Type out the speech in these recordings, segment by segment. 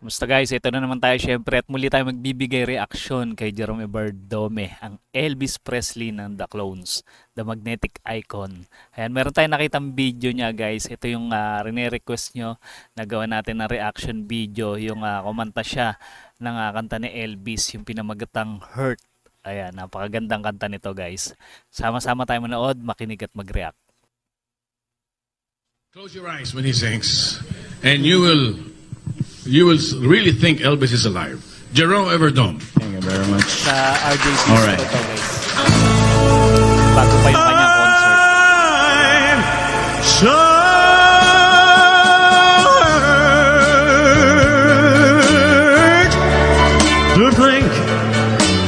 Musta guys, ito na naman tayo syempre at muli tayo magbibigay reaksyon kay Jerome Bardome, ang Elvis Presley ng The Clones, The Magnetic Icon. Ayan, meron tayong nakitang video niya guys. Ito yung rene-request nyo na gawa natin ng reaction video. Yung kumanta siya ng kanta ni Elvis, yung pinamagatang Hurt. Ayan, napakagandang kanta nito guys. Sama-sama tayo manood, makinig at mag-react. Close your eyes when he sings, and you will really think Elvis is alive. Jerome Everdome. Thank you very much. Sa RJC All right. to guys. Bago pa yung kanyang concert. I'm so hurt to think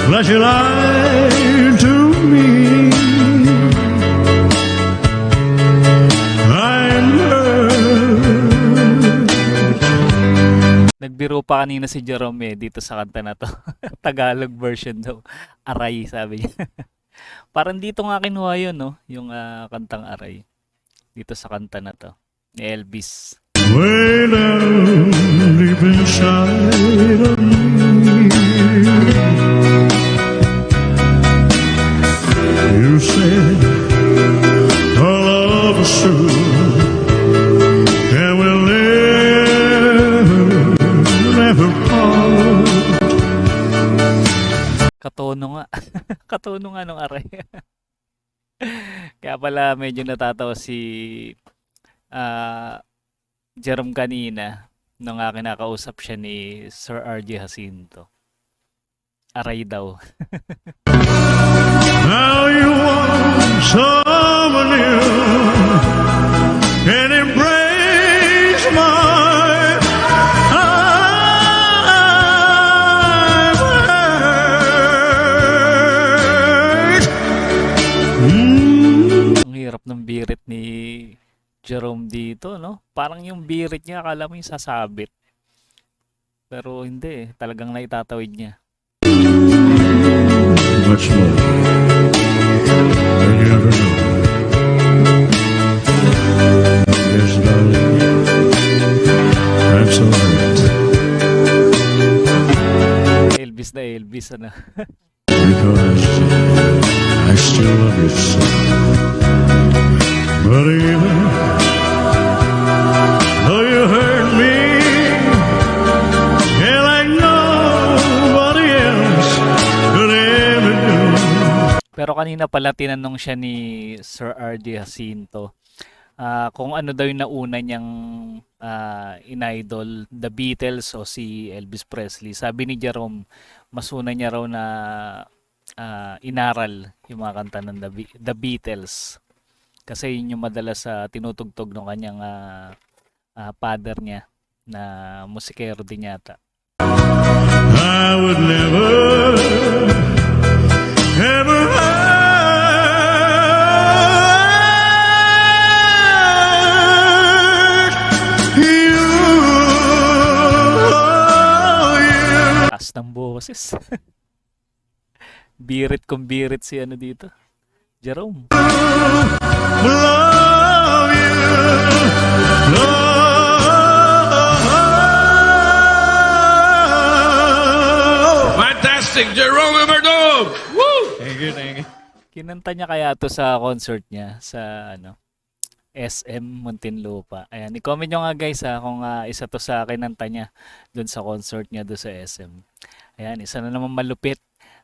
that you lied to me. I'm hurt. Nagbiro pa kanina si Jerome dito sa kanta na to. Tagalog version daw. Aray, sabi niya. Parang dito nga kinuha yun, no? Yung kantang Aray. Dito sa kanta na to. Ni Elvis. Way down deep inside of me, you said our love is true, and we'll never part. Katono nga. Katono nga nung Aray. Kaya pala medyo natatawa si Jerome kanina nung kinakausap siya ni Sir RJ Jacinto. Aray daw. Now you want someone new and embrace my heart. Ang hirap ng birit ni Jerome dito, no? Parang yung birit niya, akala mo yung sasabit. Pero hindi, talagang naitatawid niya. Much more than you ever know. Yes, darling, I'm so hurt Elvis na Elvis, ano? because I still love you so. But even though you hurt me, and like nobody else could ever do. Pero kanina pala tinanong siya ni Sir RJ Jacinto kung ano daw yung nauna niyang in-idol, The Beatles o si Elvis Presley. Sabi ni Jerome, mas una niya raw na inaral yung mga kanta ng The Beatles. Kasi yun yung madalas tinutugtog ng kanyang father niya na musikero din yata. I would never, ever hurt you. Taas ng boses. Birit kung birit si ano dito. Jerome. Love you, love. Fantastic, Jerome Everdome. Woo! Thank you, thank you. Kinanta niya kaya to sa concert niya sa SM Muntinlupa. Ayan, i-comment nyo nga guys kung isa to sa kinanta niya dun sa concert niya doon sa SM. Ayan, isa na naman malupit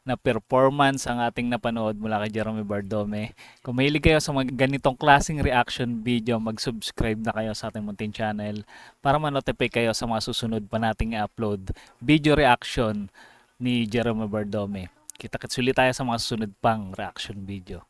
na performance ang ating napanood mula kay Jerome Bardome. Kung mahilig kayo sa mga ganitong klaseng reaction video, mag-subscribe na kayo sa ating muntin channel para ma-notify kayo sa mga susunod pa nating i-upload video reaction ni Jerome Bardome. Kita-kits ulit tayo sa mga susunod pang reaction video.